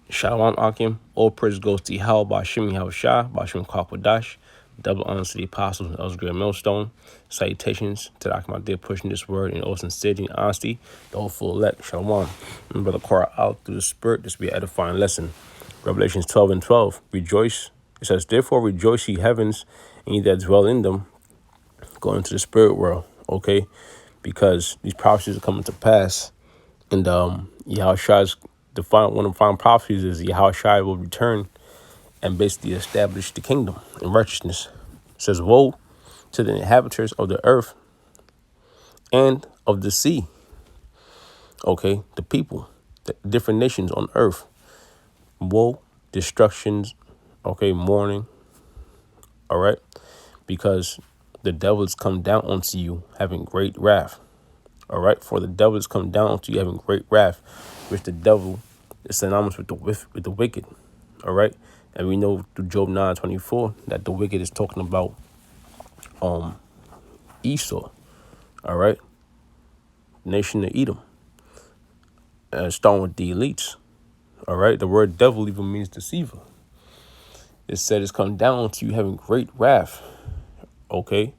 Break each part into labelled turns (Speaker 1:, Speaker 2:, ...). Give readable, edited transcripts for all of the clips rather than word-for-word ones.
Speaker 1: Shalom Akim. All praise goes to Yahweh Bashim Yahushua, Bashim Kwakwadash. Double honors to the apostles and elders, great millstone. Salutations to the Akim there pushing this word in all sincerity and honesty. The whole full elect. Shalom. And brother Korah out through the spirit. This will be an edifying lesson. Revelations 12 and 12. Rejoice. It says, therefore rejoice ye heavens, and ye that dwell in them, going into the spirit world. Okay? Because these prophecies are coming to pass. And Yahushua's one of the final prophecies is Yahushua will return and basically establish the kingdom in righteousness. It says, woe to the inhabitants of the earth and of the sea. Okay, the people, the different nations on earth. Woe, destructions, okay, mourning. All right, because the devil has come down onto you having great wrath. All right, for the devil has come down onto you having great wrath, which the devil is synonymous with the wicked. All right, and we know through Job 9:24 that the wicked is talking about Esau. All right, nation of Edom, starting with the elites. All right, the word devil even means deceiver. It said it's come down to you having great wrath. Okay,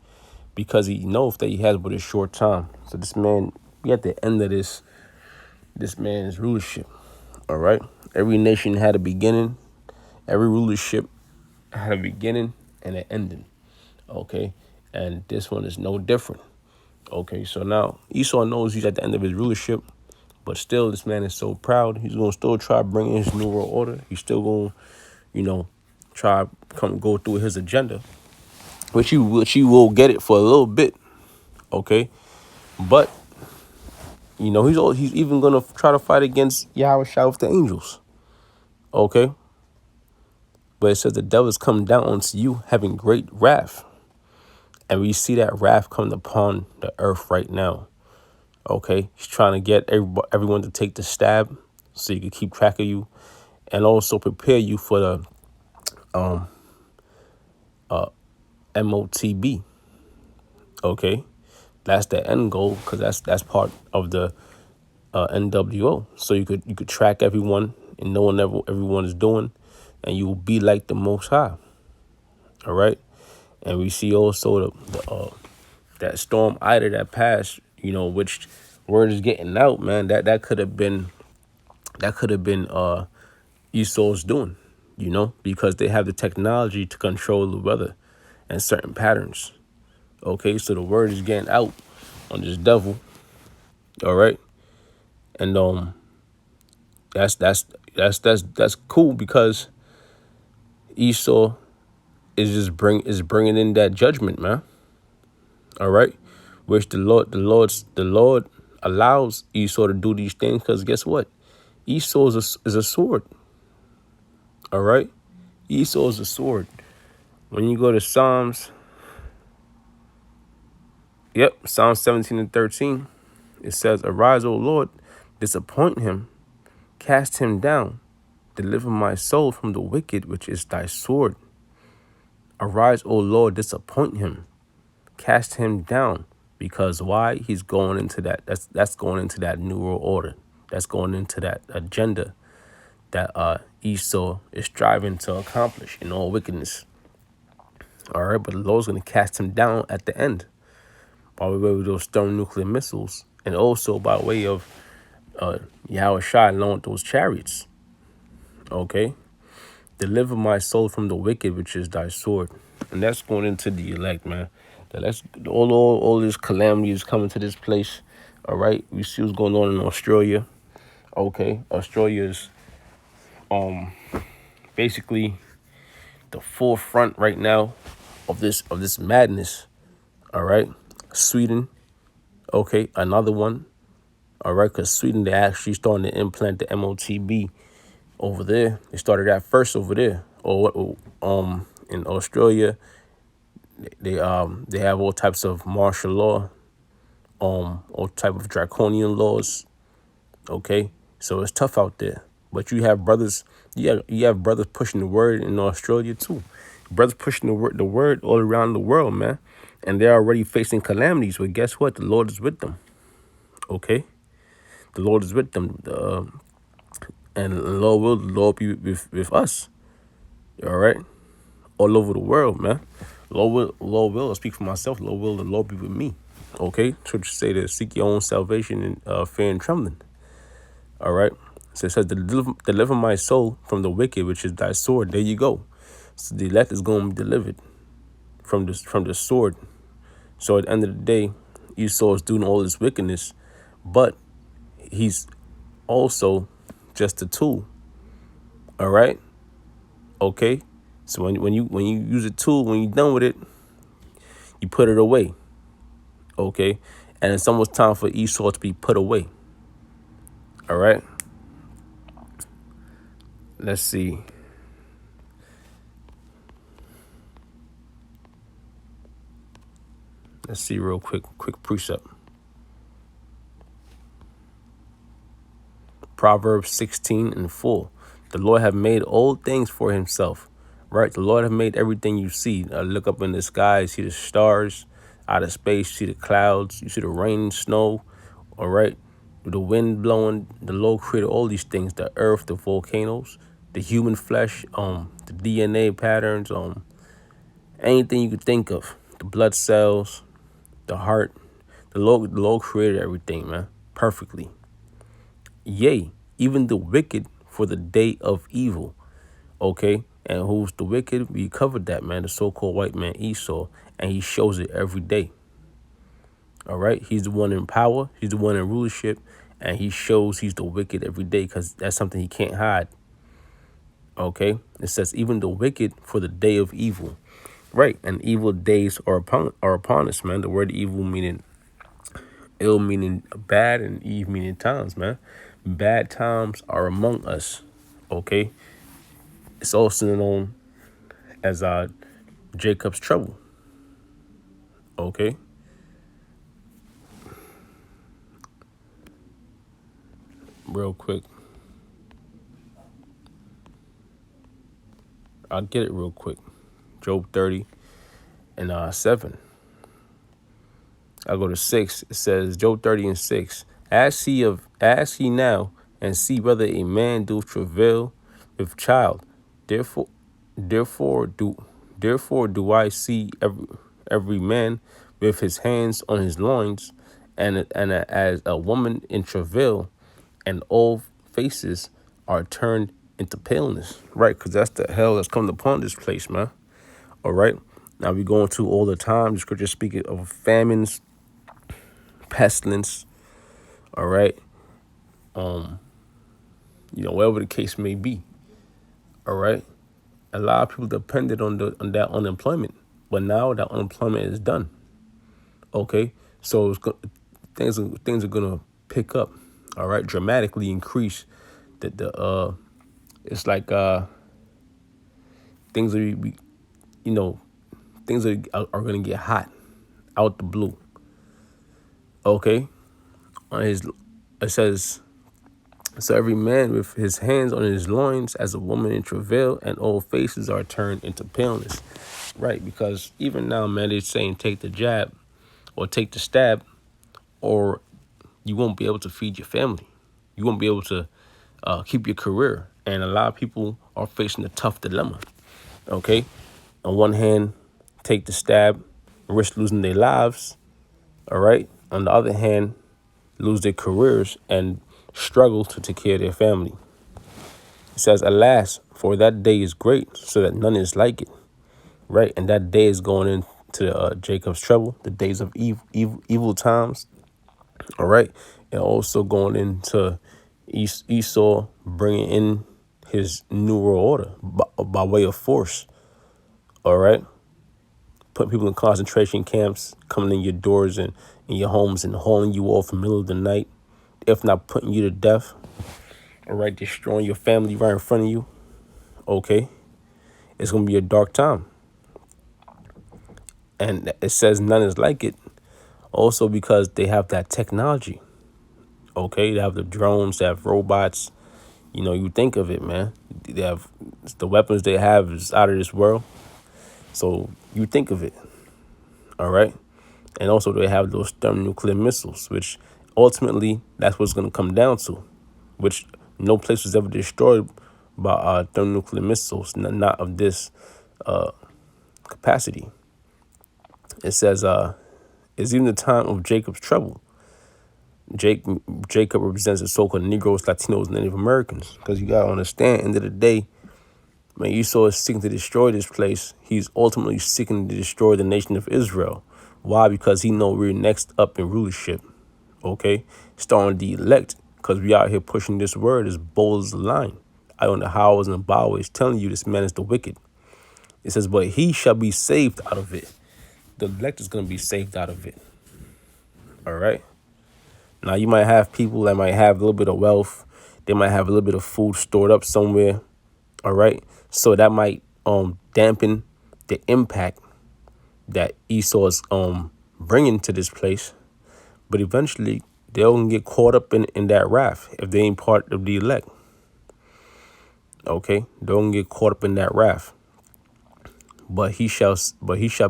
Speaker 1: because he knows that he has but a short time. So this man, we at the end of this man's rulership. All right, every nation had a beginning. Every rulership had a beginning and an ending. Okay, and this one is no different. Okay, so now Esau knows he's at the end of his rulership, but still this man is so proud. He's gonna still try to bring in his new world order. He's still gonna, try to go through his agenda, which he will get it for a little bit. Okay, but he's even gonna try to fight against Yahweh Shai with the angels. Okay, but it says the devil is coming down onto you having great wrath. And we see that wrath coming upon the earth right now. Okay, he's trying to get everyone to take the stab so you can keep track of you, and also prepare you for the MOTB. Okay, that's the end goal because that's part of the NWO. So you could track everyone and know what everyone is doing, and you will be like the Most High. All right, and we see also the that storm Ida that passed. Which word is getting out, man. That could have been Esau's doing. Because they have the technology to control the weather and certain patterns. Okay, so the word is getting out on this devil. All right, and that's cool because Esau is bringing in that judgment, man. All right, which the Lord allows Esau to do these things because guess what? Esau is a sword. All right, Esau is a sword. When you go to Psalms 17 and 13, it says, arise, O Lord, disappoint him, cast him down, deliver my soul from the wicked, which is thy sword. Arise, O Lord, disappoint him, cast him down. Because why? He's going into that. That's going into that new world order. That's going into that agenda that Esau is striving to accomplish in all wickedness. All right, but the Lord's going to cast him down at the end by way of those thermonuclear missiles, and also by way of Yahweh Shai along with those chariots. Okay, deliver my soul from the wicked, which is thy sword, and that's going into the elect, man. That's all this calamity is coming to this place. All right, we see what's going on in Australia. Okay, Australia is basically the forefront right now of this madness. All right, Sweden. Okay, another one. All right, because Sweden, they actually starting to implant the MOTB over there. They started that first over there. Or in Australia, they have all types of martial law, all type of draconian laws. Okay, so it's tough out there. But you have brothers, you have brothers pushing the word in Australia too. Brothers pushing the word all around the world, man. And they're already facing calamities. But guess what? The Lord is with them. Okay, the Lord is with them. And Lord will, the Lord be with us. All right. All over the world, man. Lord will, I speak for myself. Lord will, the Lord be with me. Okay. Scripture say to seek your own salvation in fear and trembling. All right. So it says, deliver my soul from the wicked, which is thy sword. There you go. So the elect is going to be delivered from the sword. So at the end of the day, Esau is doing all this wickedness, but he's also just a tool. All right. Okay. So when you use a tool, when you're done with it, you put it away. Okay. And it's almost time for Esau to be put away. All right. Let's see. Let's see real quick precept. Proverbs 16:4. The Lord have made old things for himself. Right? The Lord have made everything you see. Look up in the sky, you see the stars, out of space, you see the clouds, you see the rain, snow. All right. The wind blowing. The Lord created all these things, the earth, the volcanoes, the human flesh, the DNA patterns, anything you could think of. The blood cells, the heart. The Lord created everything, man, perfectly. Yea, even the wicked for the day of evil. Okay. And who's the wicked? We covered that, man. The so-called white man Esau. And he shows it every day. All right. He's the one in power. He's the one in rulership. And he shows he's the wicked every day because that's something he can't hide. Okay. It says even the wicked for the day of evil. Right. And evil days are upon us, man. The word evil meaning ill, meaning bad, and eve meaning times, man. Bad times are among us. Okay. It's also known as Jacob's trouble. Okay. Real quick. I'll get it real quick. Job 30:7. I'll go to 6. It says Job 30:6. Ask ye now and see whether a man do travail with child. Therefore therefore do therefore do I see every man with his hands on his loins, and as a woman in travail, and all faces are turned into paleness. Right, because that's the hell that's come upon this place, man. All right. Now we go into all the time. The scripture speaking of famines, pestilence. All right. Whatever the case may be. All right. A lot of people depended on that unemployment, but now that unemployment is done. Okay. So things are gonna pick up. All right. Dramatically increase. The it's like things are you know things are gonna get hot out the blue. Okay. On his It says, so every man with his hands on his loins as a woman in travail, and all faces are turned into paleness. Right, because even now, man, they're saying take the jab or take the stab, or you won't be able to feed your family. You won't be able to keep your career. And a lot of people are facing a tough dilemma. Okay, on one hand, take the stab, risk losing their lives. All right. On the other hand, lose their careers and struggle to take care of their family. It says, alas, for that day is great, so that none is like it. Right. And that day is going into Jacob's trouble, the days of evil times. All right. And also going into Esau bringing in his new world order by way of force. All right. Putting people in concentration camps, coming in your doors and in your homes and hauling you off in the middle of the night, if not putting you to death. All right. Destroying your family right in front of you. Okay. It's going to be a dark time. And it says none is like it. Also because they have that technology. Okay. They have the drones, they have robots. You think of it, man. They have the weapons they have is out of this world. So you think of it. All right. And also they have those thermonuclear missiles, which ultimately that's what's going to come down to, which No place was ever destroyed by thermonuclear missiles, not of this capacity. It says, it's even the time of Jacob's trouble. Jake, Jacob represents the so-called Negroes, Latinos, Native Americans. Because you got to understand, end of the day, when Esau is seeking to destroy this place, he's ultimately seeking to destroy the nation of Israel. Why? Because he know we're next up in rulership. Okay? Starting the elect, because we out here pushing this word as bold as the line. I on the hows and the byways telling you this man is the wicked. It says, but he shall be saved out of it. The elect is going to be saved out of it. All right? Now, you might have people that might have a little bit of wealth. They might have a little bit of food stored up somewhere. All right. So that might dampen the impact that Esau is bringing to this place. But eventually, they're going to get caught up in that wrath if they ain't part of the elect. Okay. They're going to get caught up in that wrath. But he shall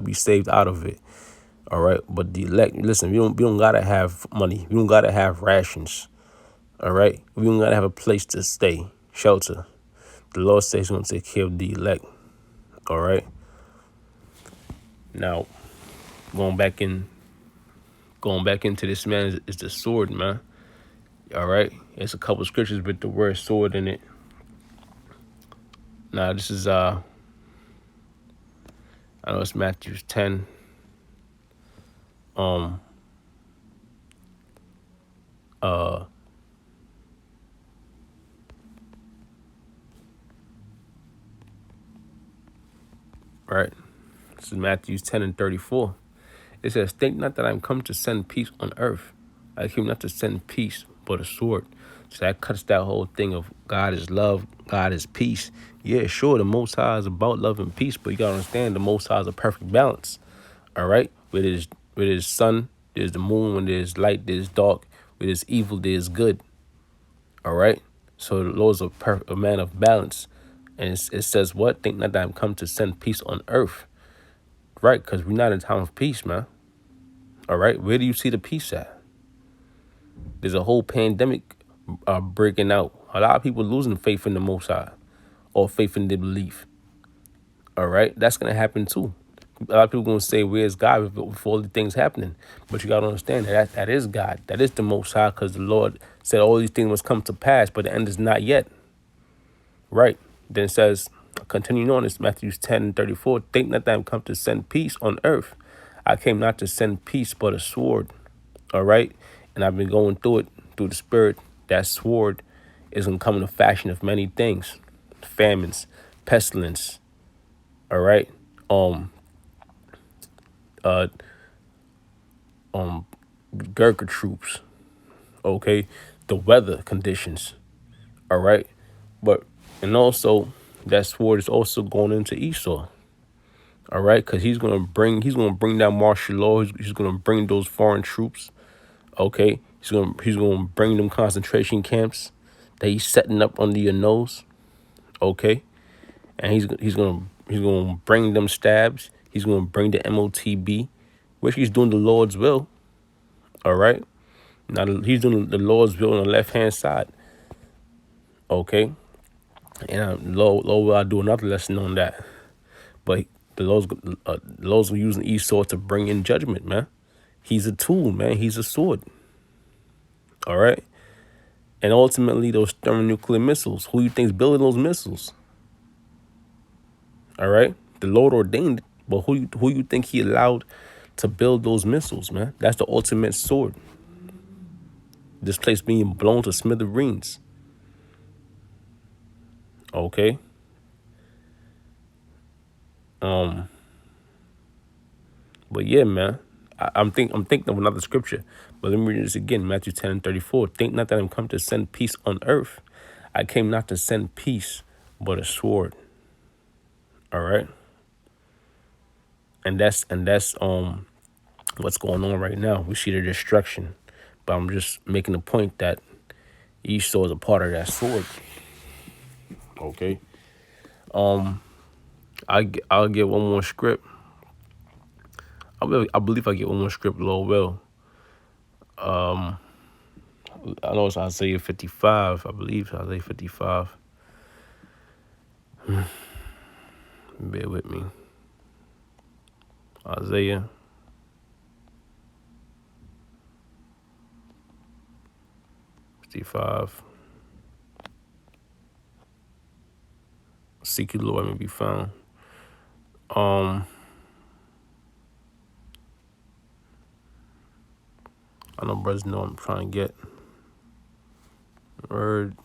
Speaker 1: be saved out of it. All right. But the elect, listen, we don't gotta have money. We don't gotta have rations. All right. We don't gotta have a place to stay, shelter. The Lord says he's gonna take care of the elect. All right. Now, going back into this, man, is the sword, man. All right. There's a couple scriptures with the word sword in it. Now, this is I know it's Matthew 10. Right. This is Matthew 10 and 34. It says, think not that I'm come to send peace on earth. I came not to send peace, but a sword. So that cuts that whole thing of God is love, God is peace. Yeah, sure, the Most High is about love and peace, but you got to understand the Most High is a perfect balance. All right? Where there's sun, there's the moon. When there's light, there's dark. Where there's evil, there's good. All right? So the Lord's a man of balance. And it says what? Think not that I'm come to send peace on earth. Right? Because we're not in time of peace, man. All right? Where do you see the peace at? There's a whole pandemic breaking out. A lot of people losing faith in the Most High or faith in their belief. All right? That's going to happen too. A lot of people going to say, where's God with all the things happening? But you got to understand that is God. That is the Most High, because the Lord said all these things must come to pass, but the end is not yet. Right? Then it says, continuing on, it's Matthew 10 and 34. Think not that I am come to send peace on earth. I came not to send peace, but a sword. All right? And I've been going through it, through the Spirit. That sword is going to come in the fashion of many things. Famines, pestilence. All right? Gurkha troops. Okay? The weather conditions. All right? And also, that sword is also going into Esau. All right? Because he's gonna bring down martial law. He's gonna bring those foreign troops. Okay? He's gonna bring them concentration camps that he's setting up under your nose. Okay? And he's gonna bring them stabs. He's gonna bring the MOTB, which he's doing the Lord's will. All right? Now he's doing the Lord's will on the left hand side. Okay? And Lord will do another lesson on that. But the Lord's using Esau to bring in judgment, man. He's a tool, man. He's a sword. All right? And ultimately, those thermonuclear missiles, who you think's building those missiles? All right? The Lord ordained it, but who you think he allowed to build those missiles, man? That's the ultimate sword. This place being blown to smithereens. Okay? But yeah, man, I'm thinking of another scripture. But let me read this again, Matthew 10 and 34. Think not that I'm come to send peace on earth. I came not to send peace, but a sword. All right? And that's what's going on right now. We see the destruction. But I'm just making the point that Esau is a part of that sword. Okay? I'll get one more script. I believe I get one more script, Lord will. I know it's Isaiah 55. I believe it's Isaiah 55. Bear with me. Isaiah 55. Seek you, Lord, may be found. Um, I know brothers know I'm trying to get word.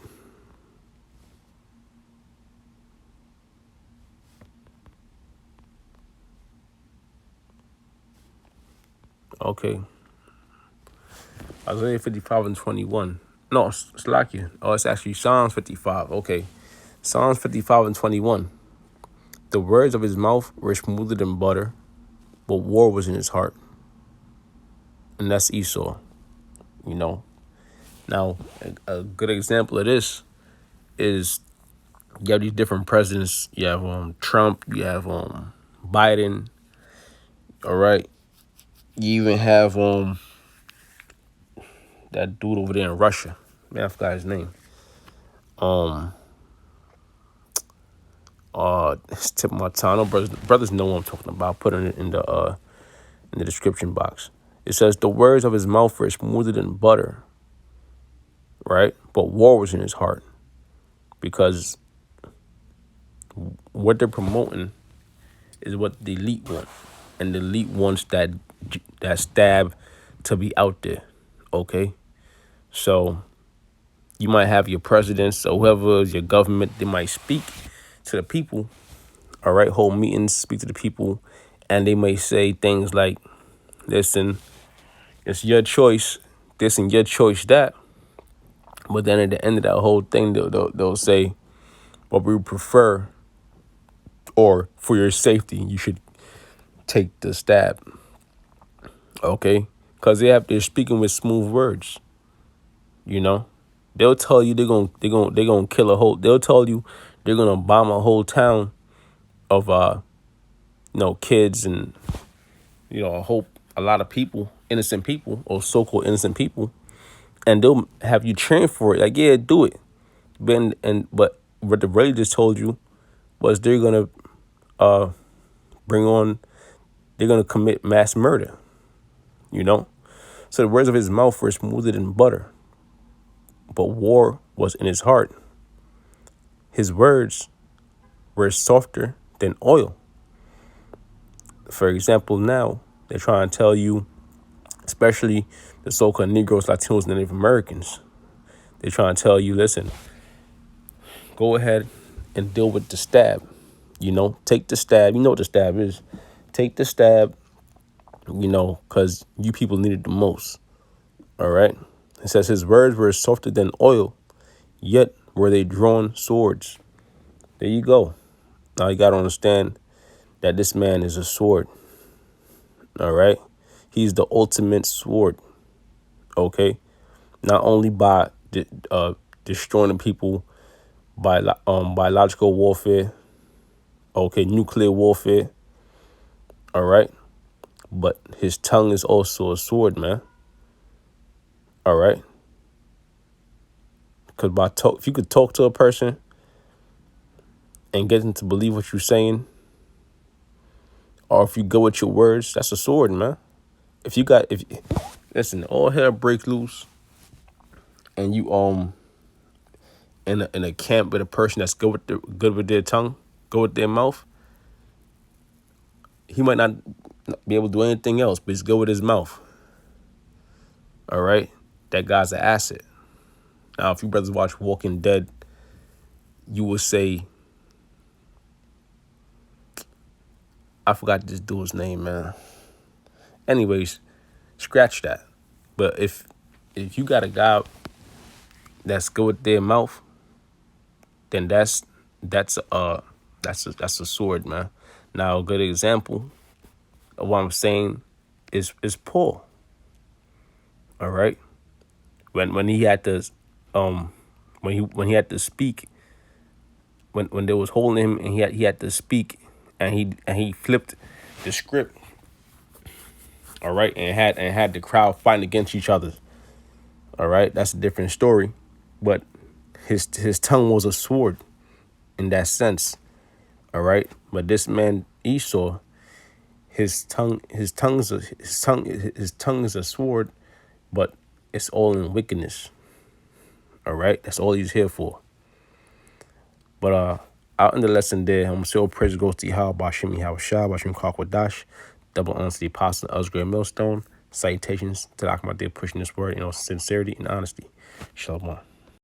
Speaker 1: Okay. Isaiah 55 and 21. No, it's Slakia. Oh, it's actually Psalms 55. Okay. Psalms 55 and 21. The words of his mouth were smoother than butter, but war was in his heart. And that's Esau, you know. Now, a good example of this is you have these different presidents. You have Trump, you have Biden, all right. You even have that dude over there in Russia. Man, I forgot his name. It's tip of my tongue. I know brothers know what I'm talking about. Put it in the description box. It says the words of his mouth were smoother than butter, right? But war was in his heart because what they're promoting is what the elite want, and the elite wants that stab to be out there. Okay, so you might have your presidents or whoever is your government. They might speak to the people. All right, hold meetings, speak to the people, and they may say things like, "Listen, it's your choice, this and your choice that." But then at the end of that whole thing, they'll say, "What we prefer, or for your safety, you should take the stab." Okay, because they're speaking with smooth words. You know, they'll tell you they're gonna kill a whole. They'll tell you they're gonna bomb a whole town of kids and a lot of people, innocent people or so-called innocent people, and they'll have you train for it. Like, yeah, do it. But what the radio just told you was they're gonna bring on. They're gonna commit mass murder. You know, so the words of his mouth were smoother than butter, but war was in his heart. His words were softer than oil. For example, now they're trying to tell you, especially the so-called Negroes, Latinos, and Native Americans, they're trying to tell you, listen, go ahead and deal with the stab. Take the stab. You know what the stab is. Take the stab, because you people need it the most. All right. It says his words were softer than oil, yet were they drawn swords. There you go. Now you got to understand that this man is a sword. All right. He's the ultimate sword. Okay. Not only by destroying the people by biological warfare. Okay. Nuclear warfare. All right. But his tongue is also a sword, man. All right. Because if you could talk to a person and get them to believe what you're saying, or if you go with your words, that's a sword, man. Listen, all hell break loose, and you in a camp with a person that's good with their tongue, good with their mouth, he might not be able to do anything else, but he's good with his mouth. All right, that guy's an asset. Now, if you brothers watch Walking Dead, you will say, I forgot this dude's name, man. Anyways, scratch that. But if you got a guy that's good with their mouth, then that's a sword, man. Now, a good example of what I'm saying is Paul. All right, when he had to when he had to speak, when they was holding him and he had to speak, and he flipped the script. All right, and had the crowd fighting against each other. All right, that's a different story. But his tongue was a sword in that sense. All right, but this man Esau, his tongue is a sword, but it's all in wickedness. All right, that's all he's here for. But out in the lesson there, I'm still praise goes to Yahweh, Bashim Yahweh Shah, Bashim Kakwadash, double honor to the apostle Uzgra Millstone. Citations to the Akhmad pushing this word, sincerity and honesty. Shalom.